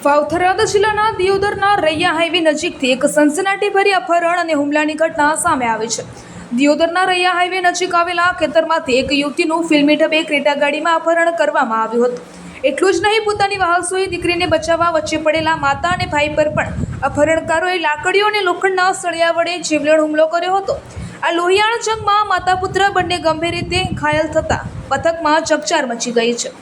વાવથરાદ જિલ્લાના દિયોદરના રૈયા હાઈવે નજીકથી એક સનસનાટીભરી અપહરણ અને હુમલાની ઘટના સામે આવી છે। દિયોદરના રૈયા હાઈવે નજીક આવેલા ખેતરમાંથી એક યુવતીનું ફિલ્મી ઢબે ક્રેટા ગાડીમાં અપહરણ કરવામાં આવ્યું હતું। એટલું જ નહીં, પોતાની વહાસોઈ દીકરીને બચાવવા વચ્ચે પડેલા માતા અને ભાઈ પર પણ અપહરણકારોએ લાકડીઓ અને લોખંડના સળિયા વડે જીવલેણ હુમલો કર્યો હતો। આ લોહિયાળ જંગમાં માતા પુત્ર બંને ગંભીર રીતે ઘાયલ થતા પથકમાં ચકચાર મચી ગઈ છે।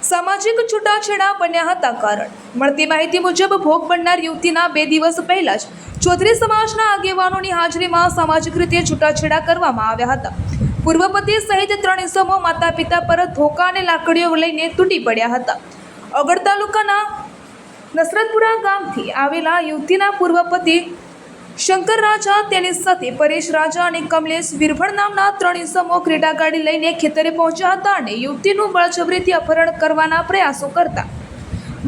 સામાજિક છૂટાછેડા બન્યા હતા। કારણ મળતી માહિતી મુજબ ભોગ બનનાર યુવતીના 2 દિવસ પહેલા જ ચૌધરી સમાજના આગેવાનોની હાજરીમાં સામાજિક રીતે છૂટાછેડા કરવામાં આવ્યા હતા। પૂર્વ પતિ સહિત 3 ઇસમો માતા પિતા પર ધોકા અને લાકડીઓ લઈને તૂટી પડ્યા હતા। અગર તાલુકાના નસરતપુરા ગામથી આવેલા યુવતીના પૂર્વ પતિ શંકર રાજા, તેની સાથે પરેશ રાજા અને કમલેશ વિરભણ નામના 3 ઇસમો ક્રેટા ગાડી લઈને ખેતરે પહોંચ્યા હતા અને યુવતીનું બળજબરીથી અપહરણ કરવાના પ્રયાસો કરતા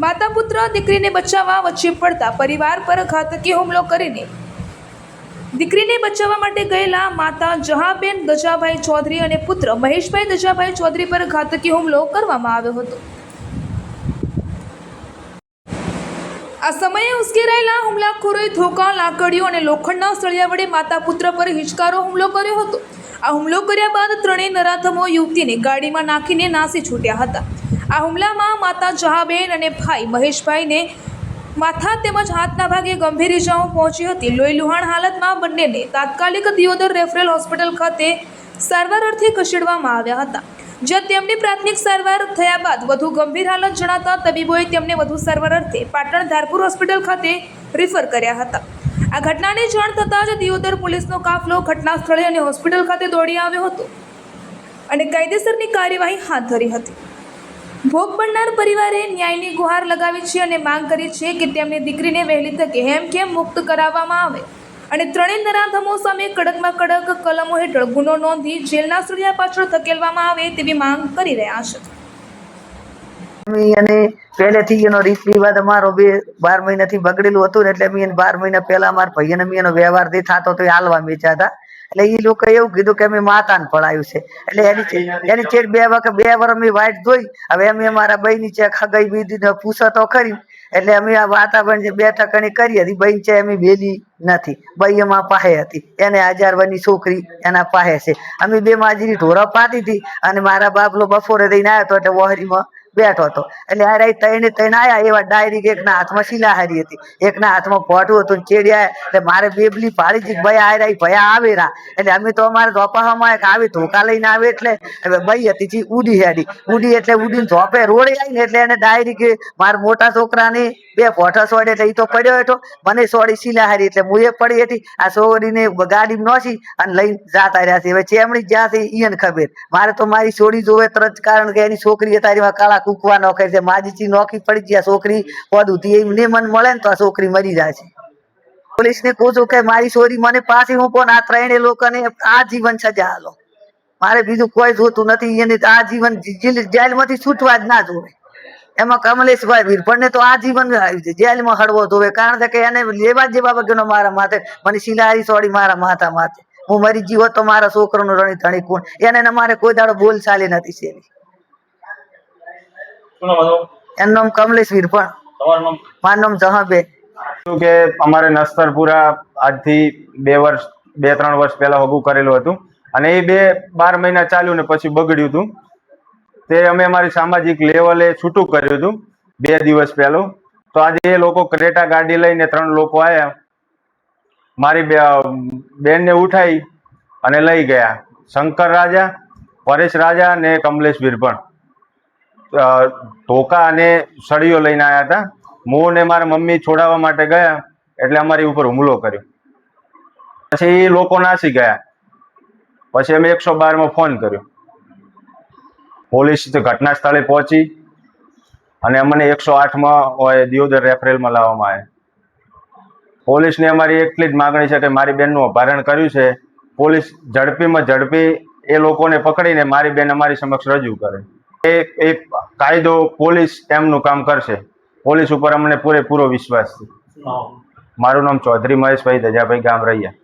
માતા પુત્ર દીકરીને બચાવવા વચ્ચે પડતા પરિવાર પર ઘાતકી હુમલો કરીને દીકરીને બચાવવા માટે ગયેલા માતા જહાબેન દજાભાઈ ચૌધરી અને પુત્ર મહેશભાઈ દજાભાઈ ચૌધરી પર ઘાતકી હુમલો કરવામાં આવ્યો હતો। આ સમયે ઉશ્કેરાયેલા હુમલાખોરોએ ધોકા, લાકડીઓ અને લોખંડના સળિયા વડે માતા પુત્ર પર હિચકારો હુમલો કર્યો હતો। આ હુમલો કર્યા બાદ ત્રણેય નરાધમો યુવતીને ગાડીમાં નાખીને નાસી છૂટ્યા હતા। આ હુમલામાં માતા જહાબેન અને ભાઈ મહેશભાઈને માથા તેમજ હાથના ભાગે ગંભીર ઇજાઓ પહોંચી હતી। લોહીલુહાણ હાલતમાં બંનેને તાત્કાલિક દિયોદર રેફરલ હોસ્પિટલ ખાતે સારવાર અર્થે ખસેડવામાં આવ્યા હતા, જ્યાં તેમની પ્રાથમિક સારવાર થયા બાદ વધુ ગંભીર હાલત જણાતા તબીબોએ તેમને વધુ સારવાર અર્થે પાટણ ધારપુર હોસ્પિટલ ખાતે રિફર કર્યા હતા। આ ઘટનાની જાણ થતાં જ દિયોદર પોલીસનો કાફલો ઘટના સ્થળે અને હોસ્પિટલ ખાતે દોડી આવ્યો હતો અને કાયદેસરની કાર્યવાહી હાથ ધરી હતી। ભોગ બનનાર પરિવારે ન્યાયની ગુહાર લગાવી છે અને માંગ કરી છે કે તેમની દીકરીને વહેલી તકે હેમખેમ મુક્ત કરાવવામાં આવે અને ત્રણેય નરાધમો સામે કડકમાં કડક કલમો હેઠળ ગુનો નોંધી જેલના સળિયા પાછળ ધકેલવામાં આવે તેવી માંગ કરી રહ્યા છે। અને પહેલેથી એનો રીત રિવાજ અમારો 12 મહિનાથી બગડેલું હતું એટલે અમે 12 મહિના પહેલા અમારા ભાઈને એનો વ્યવહાર જે થતો તો એ હાલવા મેચ્યા હતા। એટલે એ લોકો એવું કીધું કે અમે માતાને પડાયું છે એટલે એની ચેડ 2 વર્ષ અમે વાઇટ જોઈ। હવે અમે અમારા બહેની છે ખગાઈ બીજી પૂછો તો ખરી એટલે અમે આ વાતાવરણ જે 2 ટકાની કરી હતી, બહેન છે અમે વેલી નથી, બઈ એમાં પાસે હતી, એને 1000 વર્ષની છોકરી એના પાસે છે। અમે 2 માજીની ઢોરા પાતી હતી અને મારા બાપલો બપોરે દઈને આવ્યો હતો એટલે વહરીમાં બેઠો હતો એટલે આ રાત 3 આવ્યા એવા ડાયરેક્ટ એકના હાથમાં શિલાહારી હતી, એકના હાથમાં પોઠું હતું, ચેડ્યા એટલે મારે બેબલી પાડી હતી ભાઈ આ રહી ભયા આવે રા એટલે અમે તો અમારે ધોપામાં આવી ધોકા લઈને આવે એટલે બઈ હતી જે ઉડી એટલે ઉડીને ધોપે રોડે આવીને એટલે એને ડાયરેક્ટ મારા મોટા છોકરાને 2 પોઠા સોડે એટલે એ તો પડ્યો હતો, મને સોડી શિલાહારી એટલે હું એ પડી હતી। આ સોડીને ગાડીમાં નોસી અને લઈને જાતા રહ્યા છે। હવે ચેમડી જ્યાં છે એને ખબર, મારે તો મારી સોડી જોવે તરત, કારણ કે એની છોકરી તારીમાં કાળા કુકવા નોખે છે, માજી નોખી પડી ગયા છોકરી પદુથી એમને મન મળે ને તો આ છોકરી મરી જાય છે। પોલીસને કહું છું કે મારી છોરી મને પાછી હું પણ આ 3 લોકોને આજીવન સજા આલો, મારે બીજું કોઈ જોતું નથી, એને આજીવન જેલમાંથી છૂટવા જ ના જોવે। એમાં કમલેશભાઈ વિરભણને તો આજીવન જેલમાં હળવો જોવે, કારણ કે એને લેવા જેવા વગરનો મારા માથે મને શિલાહારી સોડી મારા માથા માથે, હું મરી જીવો તો મારા છોકરાનું રણી ધણી કોણ, એને મારે કોઈ દાડો બોલ ચાલી નથી શેરી। એનું નામ કમલેશ વિરભણ, મારું નામ જહાબેન। કે અમારે નસ્તરપુરા આજથી 2-3 વર્ષ પહેલા હગું કરેલું હતું અને એ 12 મહિના ચાલ્યું ને પછી બગડ્યું હતું। તે અમે અમારી સામાજિક લેવલે છૂટું કર્યું હતું 2 દિવસ પહેલું। તો આજે એ લોકો ક્રેટા ગાડી લઈને 3 લોકો આવ્યા, મારી બેનને ઉઠાઈ અને લઈ ગયા। શંકર રાજા, પરેશ રાજા ને કમલેશ વિરભણ ધોકા અને સળીઓ લઈને આવ્યા હતા। હું ને મારા મમ્મી છોડાવવા માટે ગયા એટલે અમારી ઉપર હુમલો કર્યો। પછી એ લોકો નાસી ગયા, પછી અમે 112માં ફોન કર્યો, પોલીસ ઘટના સ્થળે પહોંચી અને અમને 108માં દિયોદર રેફરેલમાં લાવવામાં આવ્યા। પોલીસને અમારી એટલી જ માગણી છે કે મારી બેનનું અપહરણ કર્યું છે, પોલીસ ઝડપીમાં ઝડપી એ લોકોને પકડીને મારી બેન અમારી સમક્ષ રજૂ કરે। એ કાયદો પોલીસ એમનું કામ કરશે, પોલીસ ઉપર અમને પૂરેપૂરો વિશ્વાસ છે। મારું નામ ચૌધરી મહેશભાઈ દજાભાઈ, ગામ રૈયા।